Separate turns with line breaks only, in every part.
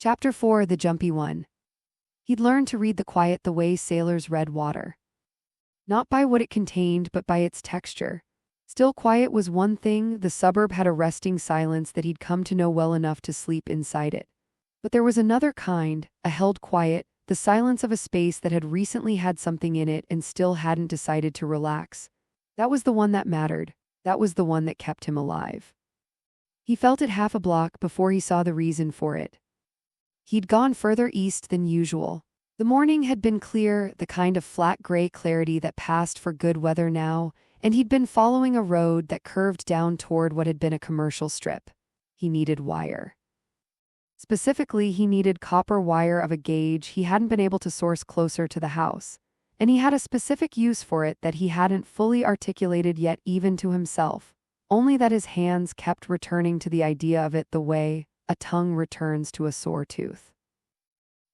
Chapter 4: The Jumpy One. He'd learned to read the quiet the way sailors read water. Not by what it contained, but by its texture. Still, quiet was one thing. The suburb had a resting silence that he'd come to know well enough to sleep inside it. But there was another kind, a held quiet, the silence of a space that had recently had something in it and still hadn't decided to relax. That was the one that mattered. That was the one that kept him alive. He felt it half a block before he saw the reason for it. He'd gone further east than usual. The morning had been clear, the kind of flat gray clarity that passed for good weather now, and he'd been following a road that curved down toward what had been a commercial strip. He needed wire. Specifically, he needed copper wire of a gauge he hadn't been able to source closer to the house, and he had a specific use for it that he hadn't fully articulated yet even to himself, only that his hands kept returning to the idea of it the way a tongue returns to a sore tooth.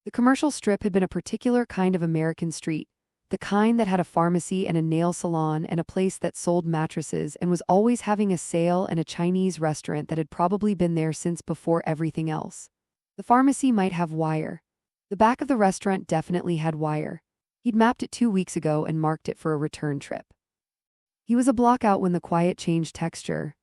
The commercial strip had been a particular kind of American street, the kind that had a pharmacy and a nail salon and a place that sold mattresses and was always having a sale, and a Chinese restaurant that had probably been there since before everything else. The pharmacy might have wire. The back of the restaurant definitely had wire. He'd mapped it 2 weeks ago and marked it for a return trip. He was a block out when the quiet changed texture.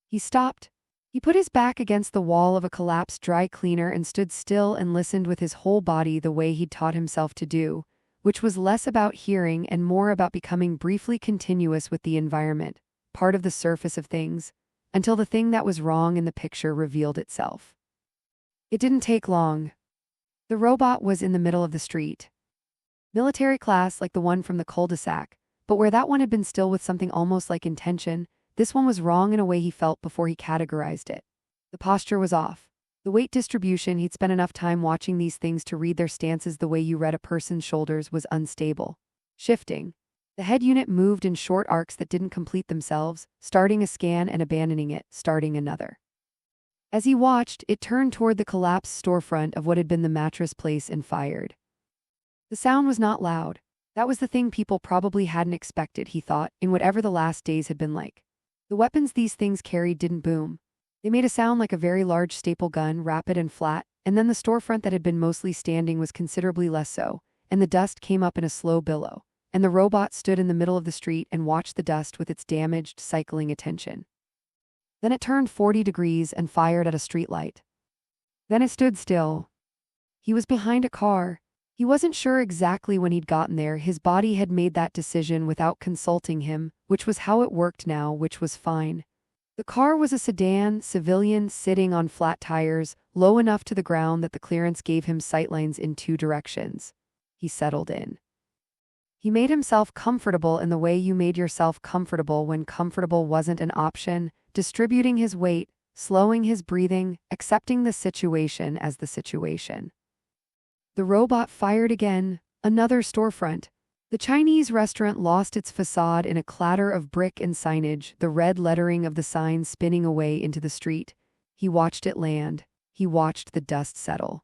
He stopped. He put his back against the wall of a collapsed dry cleaner and stood still and listened with his whole body the way he'd taught himself to do, which was less about hearing and more about becoming briefly continuous with the environment, part of the surface of things, until the thing that was wrong in the picture revealed itself. It didn't take long. The robot was in the middle of the street. Military class like the one from the cul-de-sac, but where that one had been still with something almost like intention, this one was wrong in a way he felt before he categorized it. The posture was off. The weight distribution, he'd spent enough time watching these things to read their stances the way you read a person's shoulders, was unstable. Shifting. The head unit moved in short arcs that didn't complete themselves, starting a scan and abandoning it, starting another. As he watched, it turned toward the collapsed storefront of what had been the mattress place and fired. The sound was not loud. That was the thing people probably hadn't expected, he thought, in whatever the last days had been like. The weapons these things carried didn't boom. They made a sound like a very large staple gun, rapid and flat, and then the storefront that had been mostly standing was considerably less so, and the dust came up in a slow billow, and the robot stood in the middle of the street and watched the dust with its damaged, cycling attention. Then it turned 40 degrees and fired at a streetlight. Then it stood still. He was behind a car. He wasn't sure exactly when he'd gotten there. His body had made that decision without consulting him, which was how it worked now, which was fine. The car was a sedan, civilian, sitting on flat tires, low enough to the ground that the clearance gave him sightlines in 2 directions. He settled in. He made himself comfortable in the way you made yourself comfortable when comfortable wasn't an option, distributing his weight, slowing his breathing, accepting the situation as the situation. The robot fired again, another storefront. The Chinese restaurant lost its facade in a clatter of brick and signage, the red lettering of the sign spinning away into the street. He watched it land. He watched the dust settle.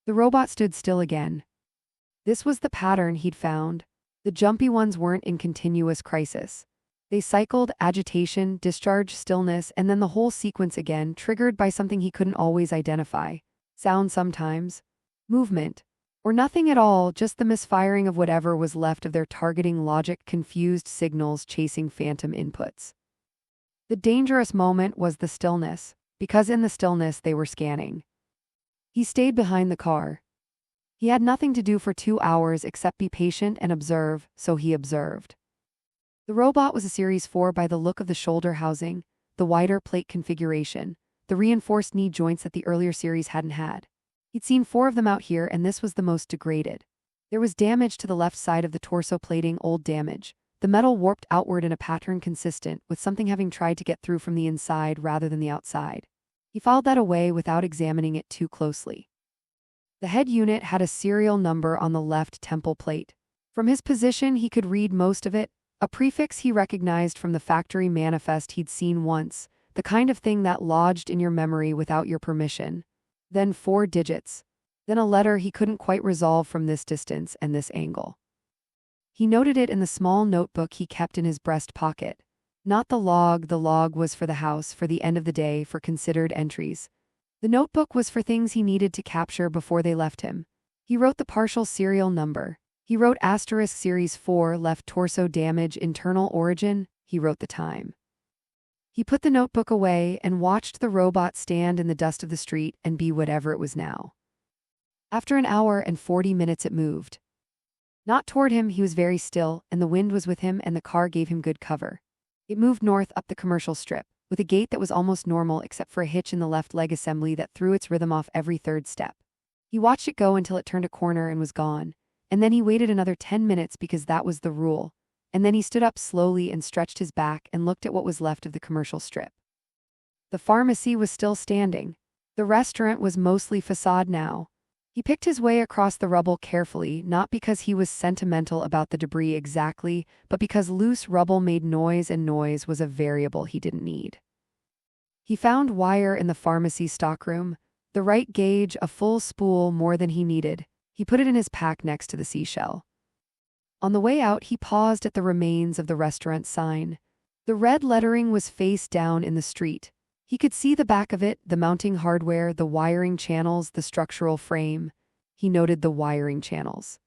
The robot stood still again. This was the pattern he'd found. The jumpy ones weren't in continuous crisis. They cycled, agitation, discharge, stillness, and then the whole sequence again, triggered by something he couldn't always identify. Sound sometimes. Movement. Or nothing at all, just the misfiring of whatever was left of their targeting logic, confused signals chasing phantom inputs. The dangerous moment was the stillness, because in the stillness they were scanning. He stayed behind the car. He had nothing to do for 2 hours except be patient and observe, so he observed. The robot was a Series 4 by the look of the shoulder housing, the wider plate configuration, the reinforced knee joints that the earlier series hadn't had. He'd seen 4 of them out here, and this was the most degraded. There was damage to the left side of the torso plating, old damage. The metal warped outward in a pattern consistent with something having tried to get through from the inside rather than the outside. He filed that away without examining it too closely. The head unit had a serial number on the left temple plate. From his position, he could read most of it, a prefix he recognized from the factory manifest he'd seen once, the kind of thing that lodged in your memory without your permission. Then 4 digits. Then a letter he couldn't quite resolve from this distance and this angle. He noted it in the small notebook he kept in his breast pocket. Not the log was for the house, for the end of the day, for considered entries. The notebook was for things he needed to capture before they left him. He wrote the partial serial number. He wrote asterisk series 4 left torso damage internal origin. He wrote the time. He put the notebook away and watched the robot stand in the dust of the street and be whatever it was now. After an hour and 40 minutes it moved. Not toward him, he was very still, and the wind was with him and the car gave him good cover. It moved north up the commercial strip, with a gait that was almost normal except for a hitch in the left leg assembly that threw its rhythm off every third step. He watched it go until it turned a corner and was gone, and then he waited another 10 minutes because that was the rule, and then he stood up slowly and stretched his back and looked at what was left of the commercial strip. The pharmacy was still standing. The restaurant was mostly facade now. He picked his way across the rubble carefully, not because he was sentimental about the debris exactly, but because loose rubble made noise and noise was a variable he didn't need. He found wire in the pharmacy stockroom, the right gauge, a full spool more than he needed. He put it in his pack next to the seashell. On the way out, he paused at the remains of the restaurant sign. The red lettering was face down in the street. He could see the back of it, the mounting hardware, the wiring channels, the structural frame. He noted the wiring channels.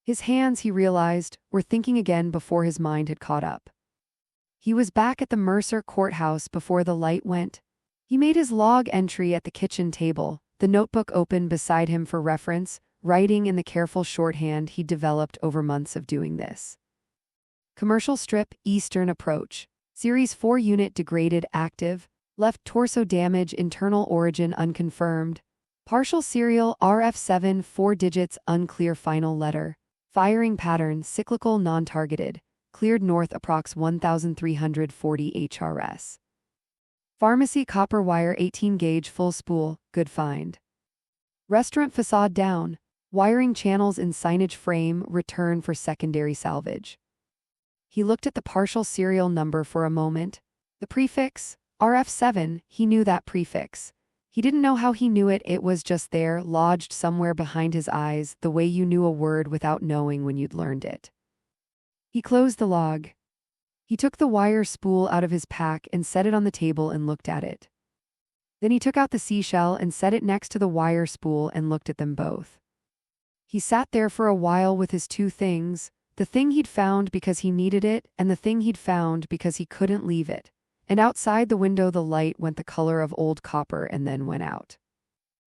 His hands, he realized, were thinking again before his mind had caught up. He was back at the Mercer courthouse before the light went. He made his log entry at the kitchen table, the notebook open beside him for reference, writing in the careful shorthand he'd developed over months of doing this. Commercial strip, Eastern approach. Series 4 unit degraded active. Left torso damage internal origin unconfirmed. Partial serial RF7 4 digits unclear final letter. Firing pattern cyclical non-targeted. Cleared north approx 1340 HRS. Pharmacy copper wire 18 gauge full spool, good find. Restaurant facade down. Wiring channels in signage frame return for secondary salvage. He looked at the partial serial number for a moment. The prefix, RF7, he knew that prefix. He didn't know how he knew it, it was just there, lodged somewhere behind his eyes, the way you knew a word without knowing when you'd learned it. He closed the log. He took the wire spool out of his pack and set it on the table and looked at it. Then he took out the seashell and set it next to the wire spool and looked at them both. He sat there for a while with his two things, the thing he'd found because he needed it and the thing he'd found because he couldn't leave it. And outside the window the light went the color of old copper and then went out.